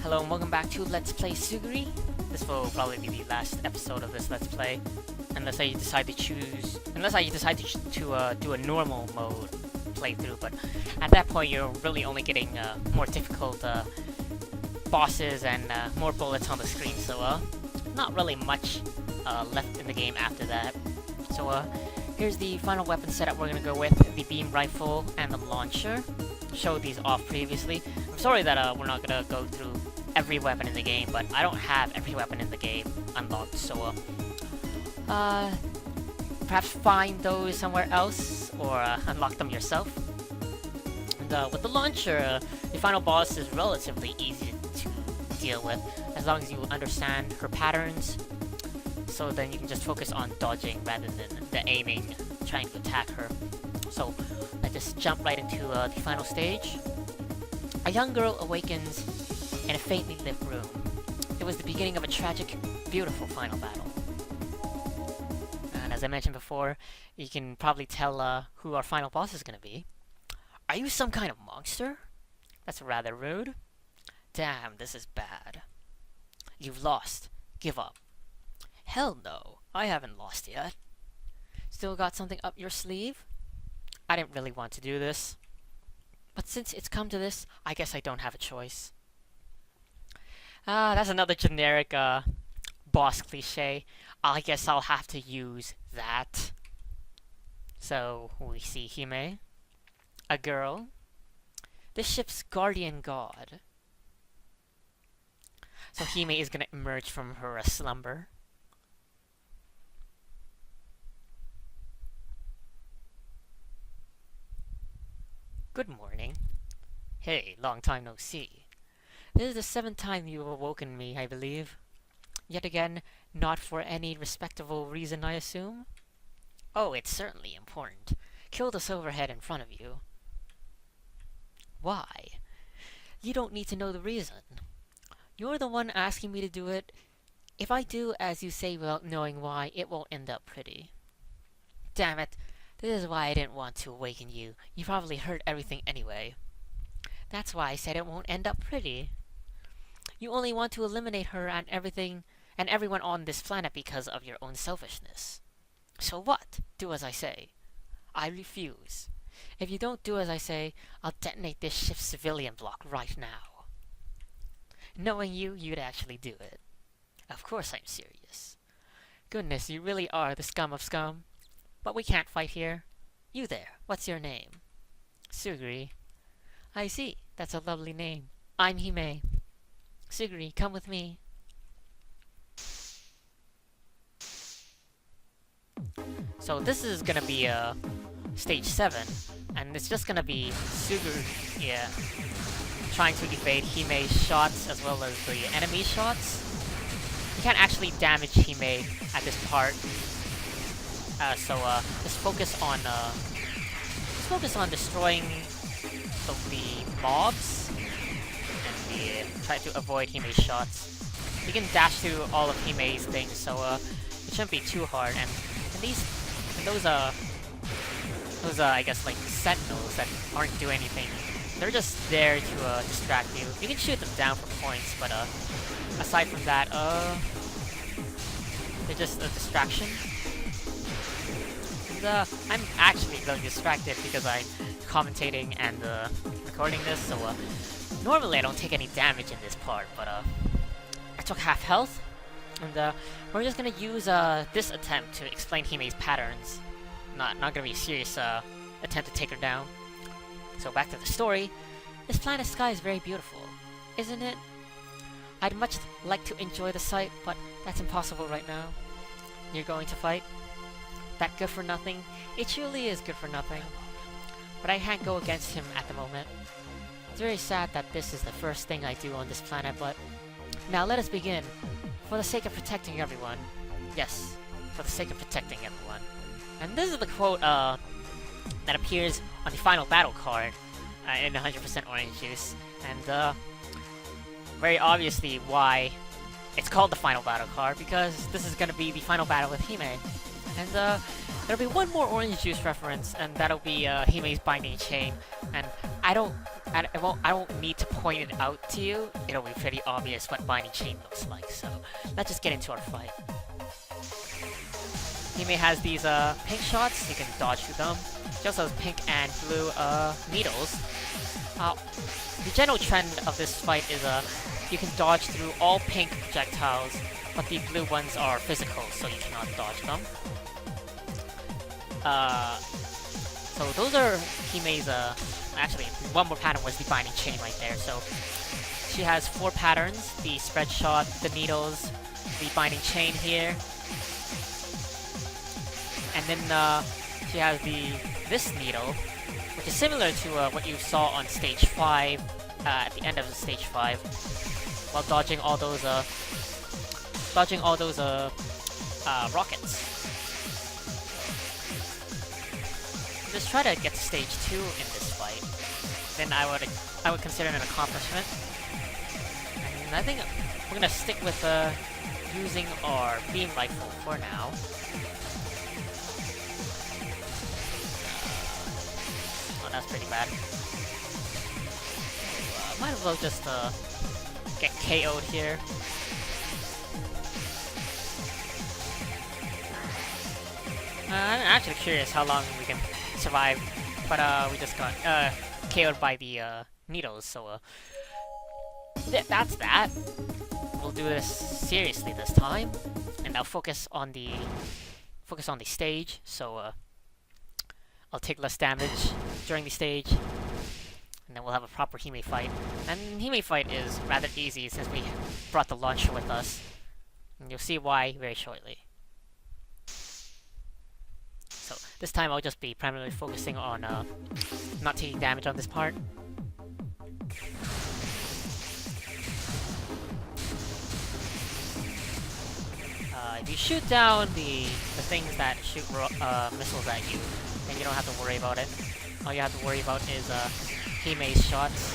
Hello and welcome back to Let's Play Suguri. This will probably be the last episode of this Let's Play, unless I decide to do a normal mode playthrough. But at that point, you're really only getting more difficult bosses and more bullets on the screen. So not really much left in the game after that. So here's the final weapon setup we're gonna go with: the beam rifle and the launcher. Showed these off previously. I'm sorry that we're not gonna go through every weapon in the game, but I don't have every weapon in the game unlocked, so perhaps find those somewhere else or unlock them yourself. And with the launcher, the final boss is relatively easy to deal with as long as you understand her patterns. So then you can just focus on dodging rather than the aiming, trying to attack her. So let's just jump right into the final stage. A young girl awakens in a faintly lit room. It was the beginning of a tragic, beautiful final battle. And as I mentioned before, you can probably tell who our final boss is going to be. Are you some kind of monster? That's rather rude. Damn, this is bad. You've lost. Give up. Hell no, I haven't lost yet. Still got something up your sleeve? I didn't really want to do this, but since it's come to this, I guess I don't have a choice. That's another generic boss cliche. I guess I'll have to use that. So we see Hime, a girl, the ship's guardian god. So Hime is gonna emerge from her slumber. Good morning. Hey, long time no see. This is the 7th time you've awoken me, I believe. Yet again, not for any respectable reason, I assume? Oh, it's certainly important. Kill the silverhead in front of you. Why? You don't need to know the reason. You're the one asking me to do it. If I do as you say without knowing why, it won't end up pretty. Damn it. This is why I didn't want to awaken you. You probably heard everything anyway. That's why I said it won't end up pretty. You only want to eliminate her and everyone on this planet because of your own selfishness. So what? Do as I say. I refuse. If you don't do as I say, I'll detonate this ship's civilian block right now. Knowing you, you'd actually do it. Of course I'm serious. Goodness, you really are the scum of scum. But we can't fight here. You there, what's your name? Suguri. I see, that's a lovely name. I'm Hime. Suguri, come with me. So this is gonna be stage 7, and it's just gonna be Suguri, trying to evade Hime's shots as well as the enemy shots. You can't actually damage Hime at this part. So just focus on destroying the mobs and try to avoid Hime's shots. You can dash through all of Hime's things, so it shouldn't be too hard. And those I guess like sentinels that aren't doing anything. They're just there to distract you. You can shoot them down for points, but aside from that, they're just a distraction. I'm actually really distracted because I'm commentating and recording this, so normally I don't take any damage in this part, but I took half health, and we're just gonna use this attempt to explain Hime's patterns. Not gonna be a serious attempt to take her down. So back to the story. This planet sky is very beautiful, isn't it? I'd much like to enjoy the sight, but that's impossible right now. You're going to fight? That good for nothing? It truly is good for nothing. But I can't go against him at the moment. It's very sad that this is the first thing I do on this planet, but... Now let us begin. For the sake of protecting everyone. Yes, for the sake of protecting everyone. And this is the quote that appears on the final battle card in 100% orange juice. And very obviously why it's called the final battle card, because this is gonna be the final battle with Hime. And there'll be one more orange juice reference, and that'll be Hime's binding chain. And I don't I won't need to point it out to you. It'll be pretty obvious what Binding Chain looks like. So let's just get into our fight. Hime has these pink shots. You can dodge through them. She also has pink and blue needles. The general trend of this fight is you can dodge through all pink projectiles, but the blue ones are physical, so you cannot dodge them. So those are Hime's, actually, one more pattern was the Binding Chain right there. So she has 4 patterns: the spread shot, the needles, the Binding Chain here, and then she has this needle, which is similar to what you saw on stage 5, at the end of the stage 5, while dodging all those rockets. Just try to get to stage 2 in this fight. Then I would consider it an accomplishment. And I think we're gonna stick with using our beam rifle for now. Oh, that's pretty bad. Might as well just get KO'd here. I'm actually curious how long we can survive, but we just got KO'd by the needles, so that's that. We'll do this seriously this time, and I'll focus on the stage. So I'll take less damage during the stage, and then we'll have a proper Hime fight. And Hime fight is rather easy since we brought the launcher with us, and you'll see why very shortly. So this time I'll just be primarily focusing on not taking damage on this part. If you shoot down the things that shoot missiles at you, then you don't have to worry about it. All you have to worry about is Hime's shots.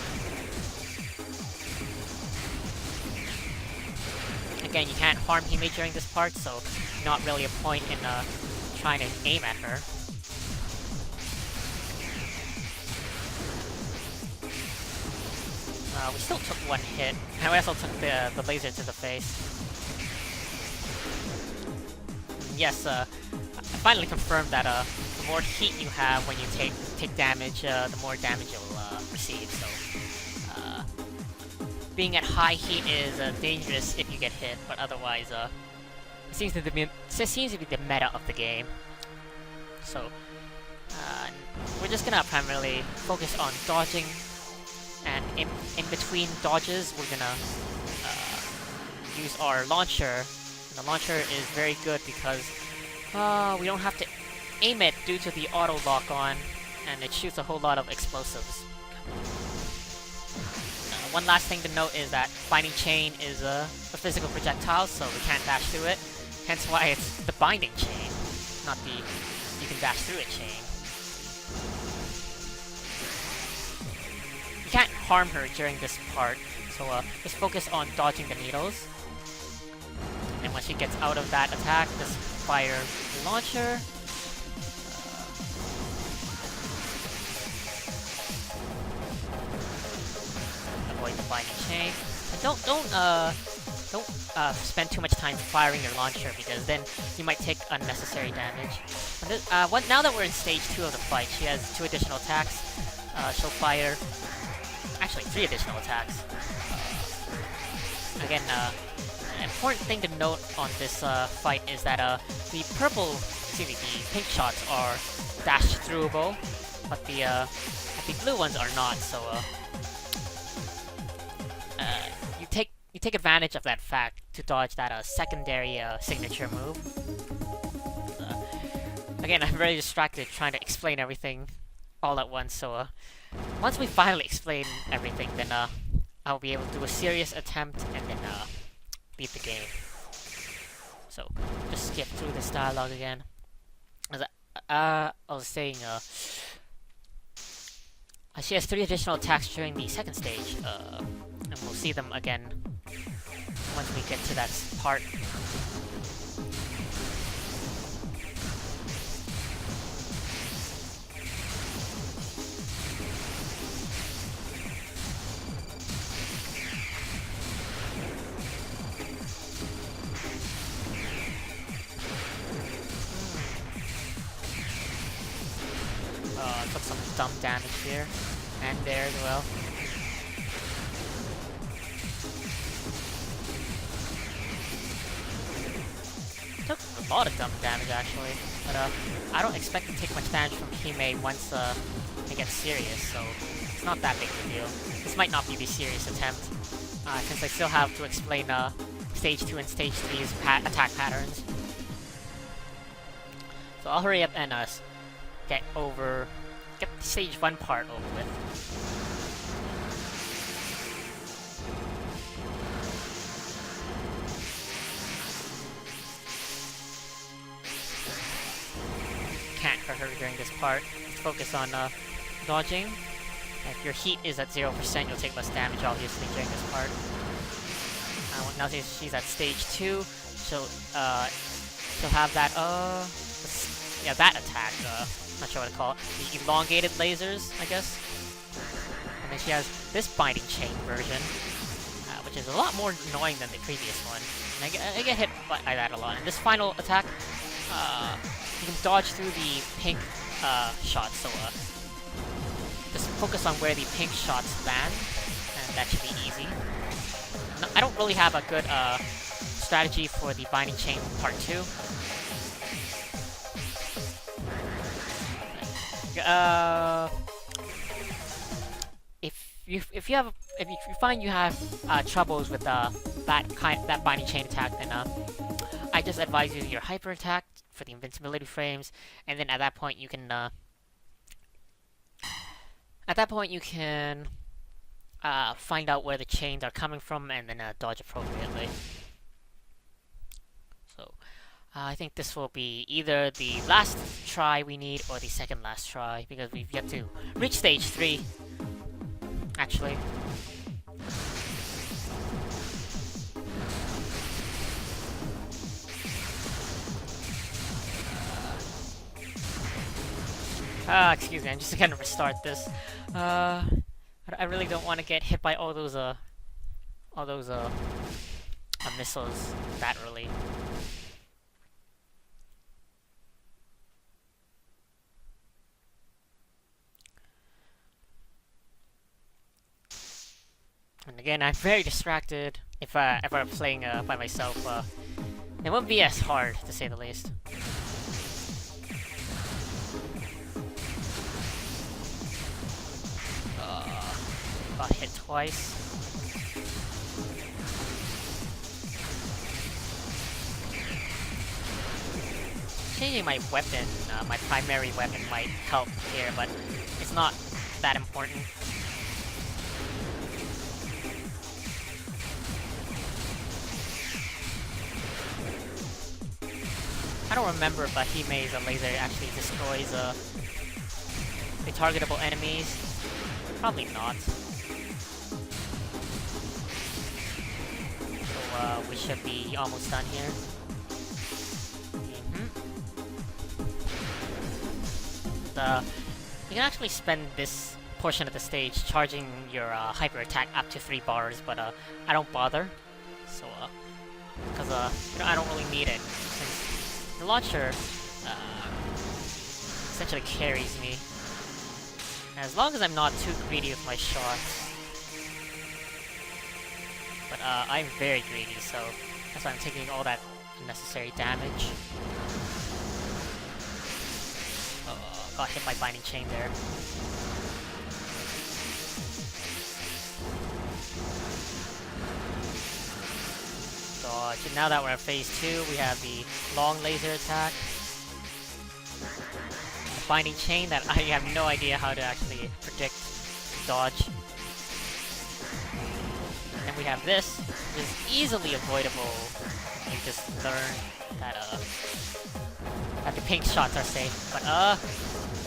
Again, you can't harm Hime during this part, so not really a point in trying to aim at her. We still took 1 hit, and we also took the laser to the face. Yes, I finally confirmed that the more heat you have when you take damage, the more damage you'll receive. So, being at high heat is dangerous if you get hit, but otherwise, it seems to be the meta of the game. So, we're just gonna primarily focus on dodging, and in between dodges, we're gonna use our launcher. And the launcher is very good because we don't have to aim it due to the auto lock on, and it shoots a whole lot of explosives. One last thing to note is that Binding Chain is a physical projectile, so we can't dash through it. Hence why it's the Binding Chain, not the you can dash through it chain. You can't harm her during this part, so just focus on dodging the needles. And when she gets out of that attack, just fire the launcher. Avoid the Binding Chain. And don't spend too much time firing your launcher, because then you might take unnecessary damage. And this, now that we're in stage 2 of the fight, she has 2 additional attacks. She'll fire, actually 3 additional attacks. Again, an important thing to note on this fight is that the pink shots are dash throughable, but the blue ones are not. So you take advantage of that fact to dodge that secondary signature move. Again, I'm very distracted trying to explain everything all at once. So once we finally explain everything, then I'll be able to do a serious attempt and then beat the game. So just skip through this dialogue again. As I was saying, she has 3 additional attacks during the second stage, and we'll see them again once we get to that part. dumb damage here. And there as well. Took a lot of dumb damage actually, but I don't expect to take much damage from Hime once it gets serious, so it's not that big of a deal. This might not be the serious attempt, since I still have to explain Stage 2 and Stage 3's attack patterns. So I'll hurry up and get Stage 1 part over with. Can't hurt her during this part. Let's focus on dodging. If your heat is at 0%, you'll take less damage obviously during this part. Now she's at stage 2, she'll have that that attack, not sure what to call it. The elongated lasers, I guess. And then she has this binding chain version, which is a lot more annoying than the previous one. And I get hit by that a lot. And this final attack, you can dodge through the pink shots, so just focus on where the pink shots land, and that should be easy. No, I don't really have a good strategy for the binding chain part 2. If you find you have troubles with that binding chain attack, then I just advise you your hyper attack for the invincibility frames, and then at that point you can find out where the chains are coming from and then dodge appropriately. So I think this will be either the last try we need or the second last try, because we've yet to reach stage 3 actually. Excuse me, I'm just gonna restart this. I really don't want to get hit by all those missiles that early. And again, I'm very distracted. If I'm playing by myself, it won't be as hard, to say the least. Got hit twice. Changing my weapon, my primary weapon might help here, but it's not that important. I don't remember if Hime's laser actually destroys the targetable enemies. Probably not. So we should be almost done here. You can actually spend this portion of the stage charging your hyper attack up to 3 bars, but I don't bother. So because I don't really need it, since the launcher essentially carries me. As long as I'm not too greedy with my shots. But I'm very greedy, so that's why I'm taking all that unnecessary damage. Got hit by binding chain there. Dodge. And now that we're at phase 2, we have the long laser attack. Binding chain that I have no idea how to actually predict dodge. And we have this, which is easily avoidable. You just learn that the pink shots are safe. But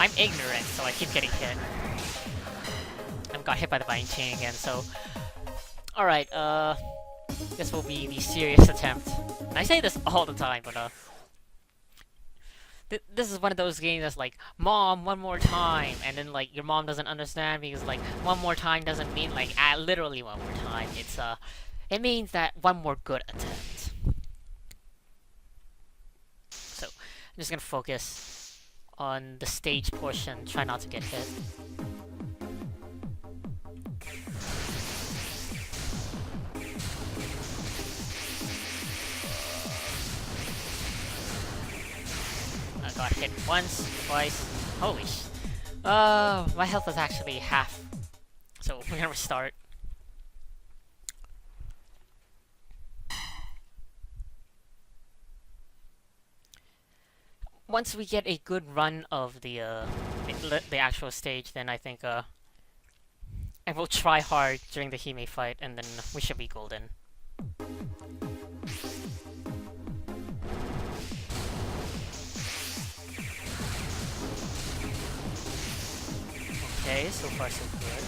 I'm ignorant, so I keep getting hit. I got hit by the binding chain again, so alright, this will be the serious attempt. And I say this all the time, but this is one of those games that's like, Mom, one more time, and then like your mom doesn't understand because like one more time doesn't mean like literally one more time. It means that one more good attempt. So I'm just gonna focus on the stage portion. Try not to get hit. I got hit once, twice. Holy sh... my health was actually half. So we're gonna restart. Once we get a good run of the actual stage, then I think and we'll try hard during the Hime fight, and then we should be golden. Okay, so far so good.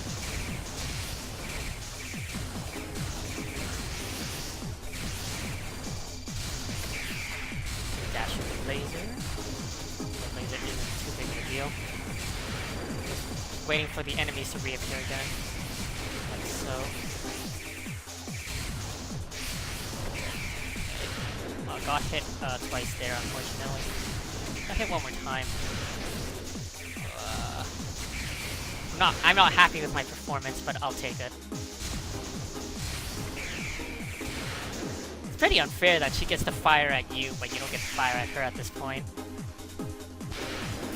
Dash with the laser. The laser isn't too big of a deal. Just waiting for the enemies to reappear again. Like so. Got hit twice there, unfortunately. Got hit one more time. I'm not happy with my performance, but I'll take it. It's pretty unfair that she gets to fire at you, but you don't get to fire at her at this point.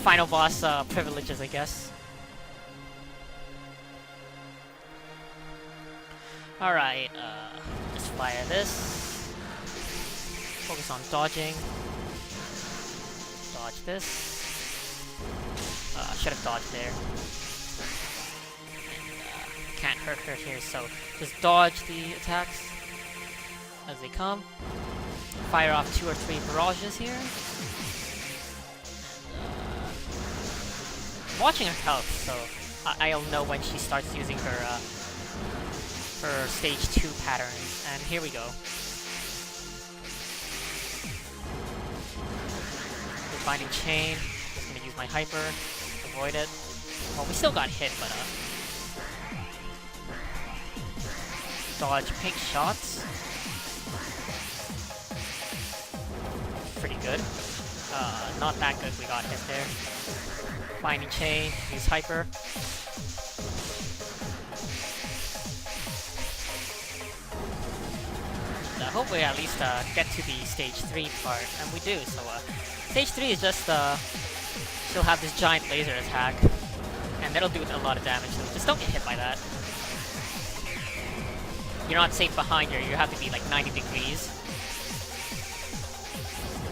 Final boss privileges, I guess. Alright, just fire this. Focus on dodging. Dodge this. Should have dodged there. Can't hurt her here, so just dodge the attacks as they come. Fire off 2 or 3 barrages here. I'm watching her health, so I'll know when she starts using her her stage 2 patterns. And here we go. Binding chain. Just gonna use my hyper. Avoid it. Well, we still got hit, but dodge pink shots. Pretty good. Not that good, we got hit there. Binding chain, use hyper. Hopefully at least get to the stage 3 part, and we do, so stage 3 is just she'll have this giant laser attack, and that'll do a lot of damage, so just don't get hit by that. You're not safe behind her, you have to be like 90 degrees.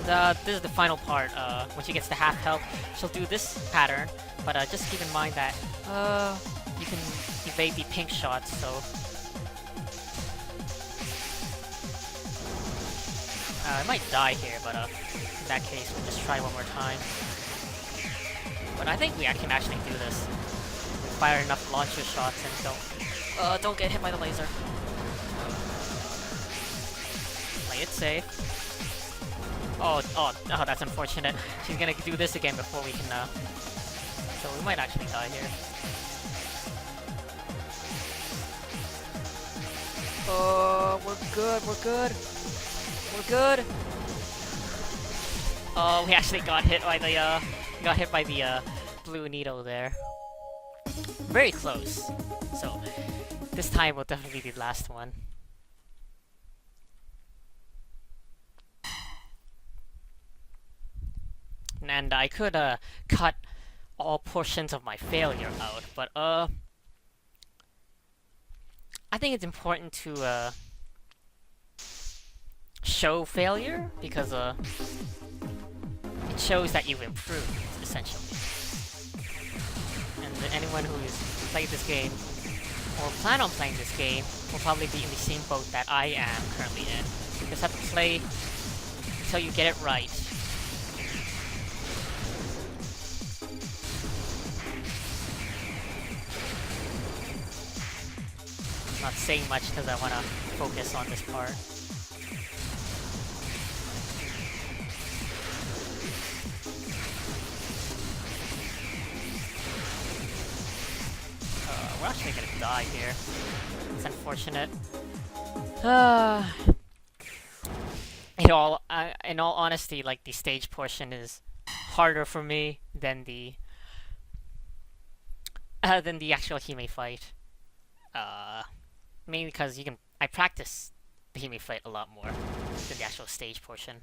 And, this is the final part. When she gets to half health, she'll do this pattern, but just keep in mind that you can evade the pink shots, so... I might die here, but in that case, we'll just try one more time. But I think we can actually do this. Fire enough launcher shots and don't get hit by the laser. Play it safe. Oh, that's unfortunate. She's gonna do this again before we can, so we might actually die here. Oh, we're good, we're good. We're good. Oh, we actually got hit by the blue needle there. Very close. So this time will definitely be the last one. And I could cut all portions of my failure out, but I think it's important to show failure, because it shows that you've improved, essentially. And anyone who's played this game, or plan on playing this game, will probably be in the same boat that I am currently in. You just have to play until you get it right. I'm not saying much because I want to focus on this part. We're actually gonna die here. It's unfortunate. In all honesty, like, the stage portion is harder for me than the actual Hime fight. Mainly because I practice the Hime fight a lot more than the actual stage portion.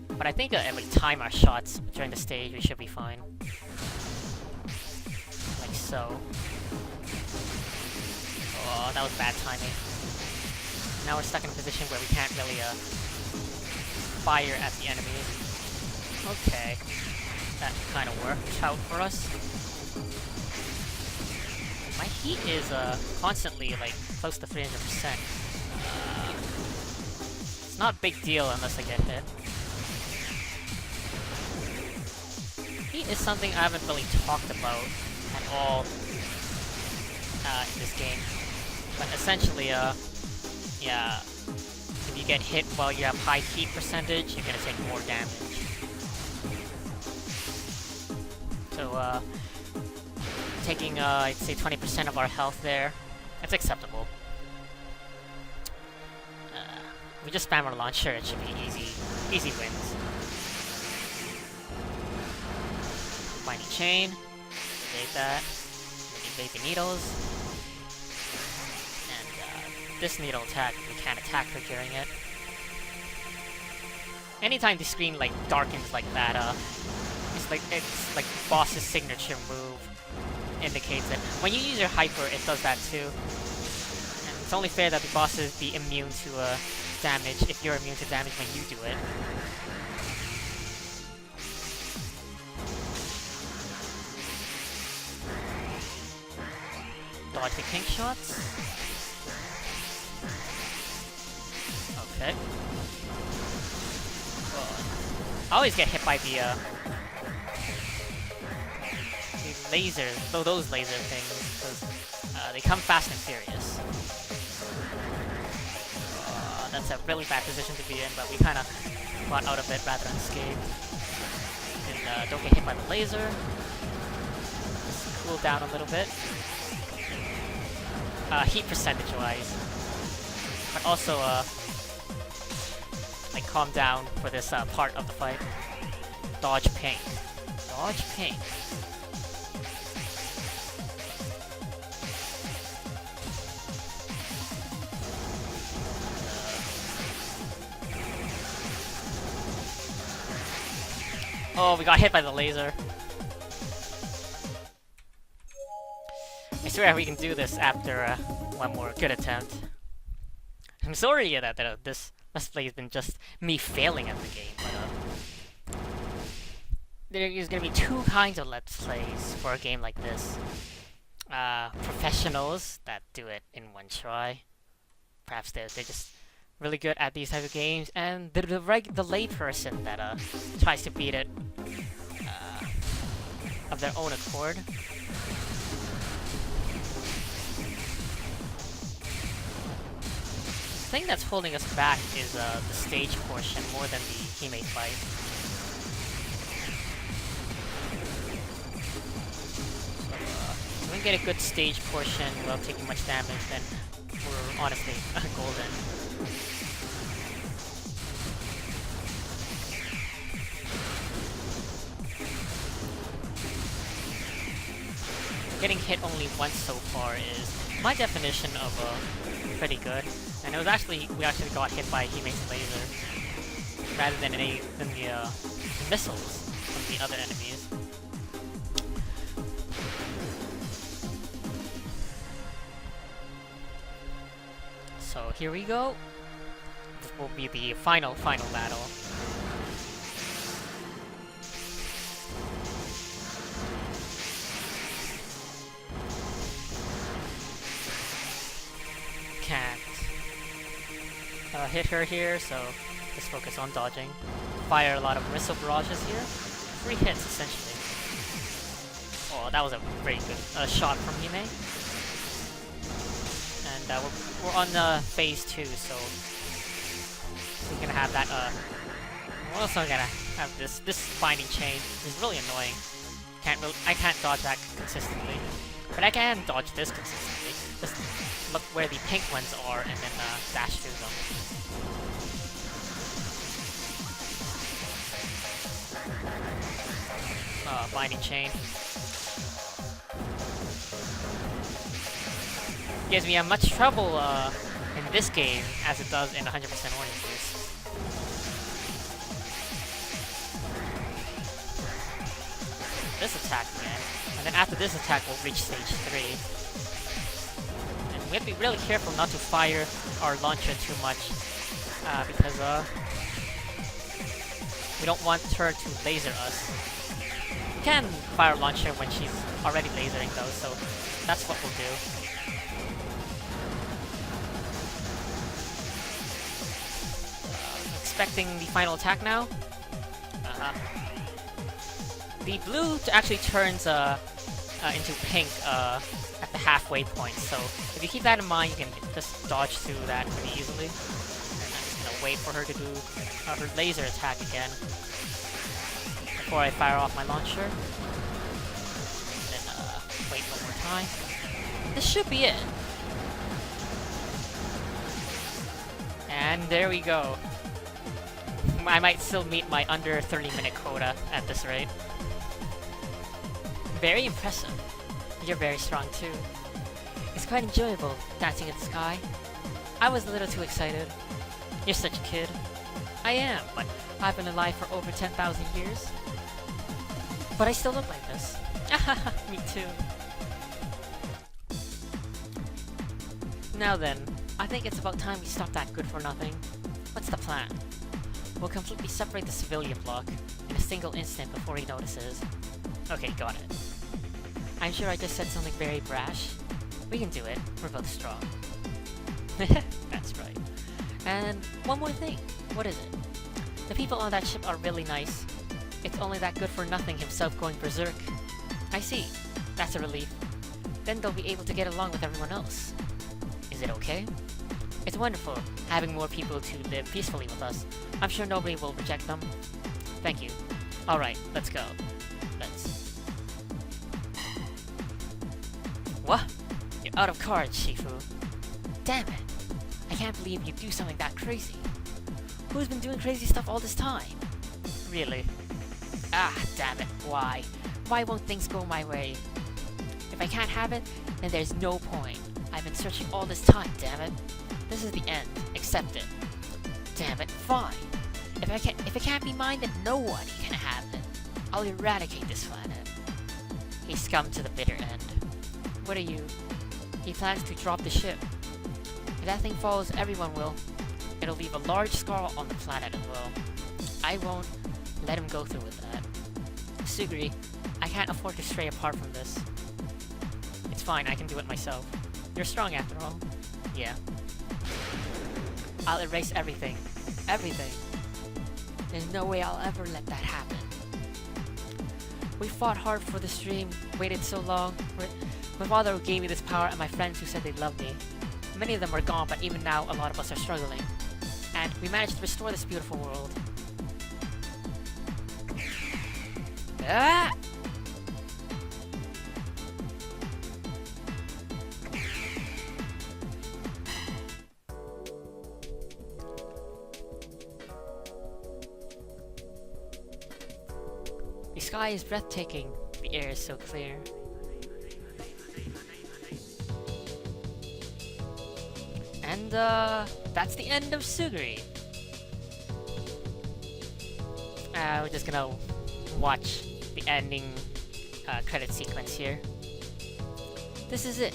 But I think if we time our shots during the stage, we should be fine. Like so. Oh, that was bad timing. Now we're stuck in a position where we can't really fire at the enemies. Okay. That kind of worked out for us. My heat is constantly like close to 300%. It's not a big deal unless I get hit. Heat is something I haven't really talked about at all in this game. But essentially, yeah, if you get hit while you have high heat percentage, you're gonna take more damage. So, taking, I'd say 20% of our health there, that's acceptable. We just spam our launcher, it should be easy wins. Binding chain, evade that, evade the needles, and this needle attack, we can't attack her during it. Anytime the screen like darkens like that, it's like the boss's signature move indicates it. When you use your hyper, it does that too. And it's only fair that the bosses be immune to damage if you're immune to damage when you do it. Dodge the kink shots. Okay. I always get hit by the lasers, those laser things, because they come fast and furious. That's a really bad position to be in, but we kind of got out of it rather unscathed. And don't get hit by the laser. Just cool down a little bit. Heat percentage-wise. But also, like, calm down for this part of the fight. Dodge ping. Dodge ping. Oh, we got hit by the laser. I swear we can do this after one more good attempt. I'm sorry that this Let's Play has been just me failing at the game, but there is gonna be two kinds of Let's Plays for a game like this. Professionals that do it in one try. Perhaps they're just really good at these type of games, and the lay person that tries to beat it of their own accord. The thing that's holding us back is the stage portion more than the Hime fight. So, if we can get a good stage portion without taking much damage, then we're honestly golden. Getting hit only once so far is my definition of pretty good. And it was we actually got hit by Hime's laser rather than the missiles from the other enemies. So here we go. This will be the final battle. Can't hit her here, so just focus on dodging. Fire a lot of missile barrages here. 3 hits essentially. Oh, that was a very good shot from Hime. And we're on phase 2, so we're gonna have that. We're also gonna have this binding chain. It's really annoying. I can't dodge that consistently, but I can dodge this consistently. Just look where the pink ones are and then dash through them. binding chain. Gives me as much trouble in this game as it does in 100% orange juice. This attack again, and then after this attack we'll reach stage 3. And we have to be really careful not to fire our launcher too much, because we don't want her to laser us. We can fire launcher when she's already lasering though, so that's what we'll do. Expecting the final attack now. The blue actually turns into pink at the halfway point, so if you keep that in mind, you can just dodge through that pretty easily. And I'm just gonna wait for her to do her laser attack again before I fire off my launcher. And then wait one more time. This should be it. And there we go. I might still meet my under 30-minute quota at this rate. Very impressive. You're very strong too. It's quite enjoyable dancing in the sky. I was a little too excited. You're such a kid. I am, but I've been alive for over 10,000 years. But I still look like this. Me too. Now then, I think it's about time we stop that good for nothing. What's the plan? We'll completely separate the civilian block in a single instant before he notices. Okay, got it. I'm sure I just said something very brash. We can do it. We're both strong. That's right. And one more thing. What is it? The people on that ship are really nice. It's only that good for nothing himself going berserk. I see. That's a relief. Then they'll be able to get along with everyone else. Is it okay? It's wonderful having more people to live peacefully with us. I'm sure nobody will reject them. Thank you. Alright, let's go. Let's... What? You're out of cards, Shifu. Damn it. I can't believe you do something that crazy. Who's been doing crazy stuff all this time? Really? Ah, damn it. Why? Why won't things go my way? If I can't have it, then there's no point. I've been searching all this time, damn it. This is the end. Accept it. Damn it, fine. If it can't be mine, then nobody can have it. I'll eradicate this planet. He scummed to the bitter end. What are you? He plans to drop the ship. If that thing falls, everyone will. It'll leave a large scar on the planet as well. I won't let him go through with that. Suguri, I can't afford to stray apart from this. It's fine, I can do it myself. You're strong after all. Yeah. I'll erase everything. Everything. There's no way I'll ever let that happen. We fought hard for this dream, waited so long. My father gave me this power and my friends who said they loved me. Many of them are gone, but even now a lot of us are struggling. And we managed to restore this beautiful world. Ah! The sky is breathtaking, the air is so clear. And that's the end of Suguri. We're just gonna watch the ending credit sequence here. This is it.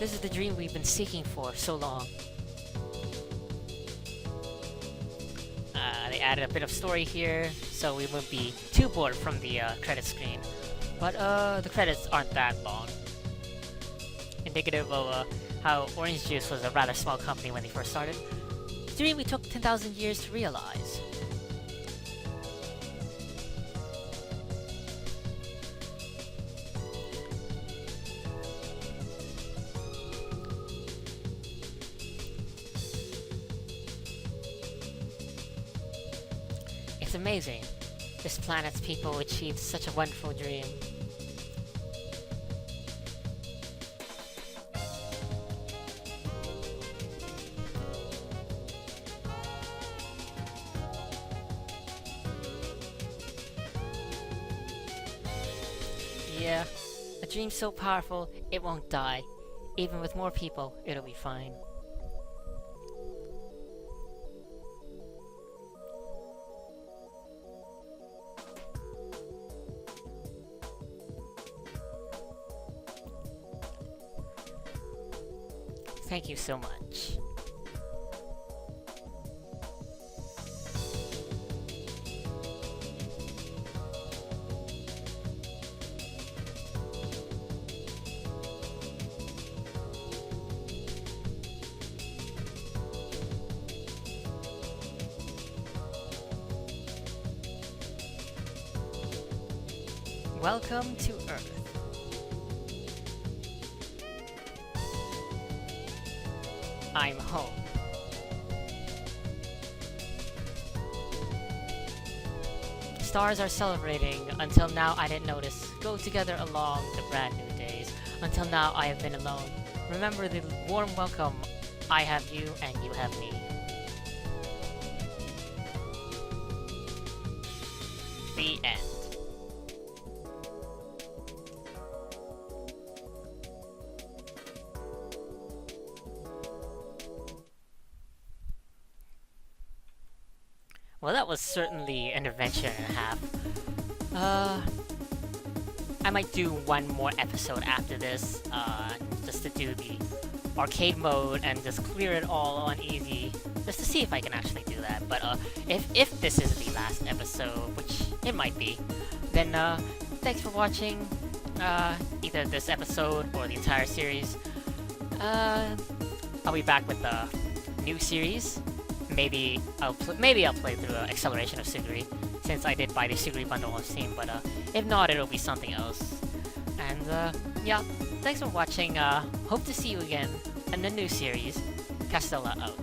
This is the dream we've been seeking for so long. They added a bit of story here, so we won't be too bored from the credit screen. But the credits aren't that long. Indicative of how Orange Juice was a rather small company when they first started. The dream we took 10,000 years to realize. It's amazing. This planet's people achieved such a wonderful dream. Yeah, a dream so powerful, it won't die. Even with more people, it'll be fine. Thank you so much. Welcome to Earth. I'm home. Stars are celebrating. Until now I didn't notice. Go together along the brand new days. Until now I have been alone. Remember the warm welcome. I have you and you have me. The end. Well, that was certainly an adventure and a half. I might do one more episode after this, just to do the arcade mode and just clear it all on easy, just to see if I can actually do that. But if this is the last episode, which it might be, then thanks for watching either this episode or the entire series. I'll be back with the new series. Maybe I'll play through Acceleration of Suguri, since I did buy the Suguri bundle on Steam, but if not, it'll be something else. And yeah, thanks for watching. Hope to see you again in the new series. Castella out.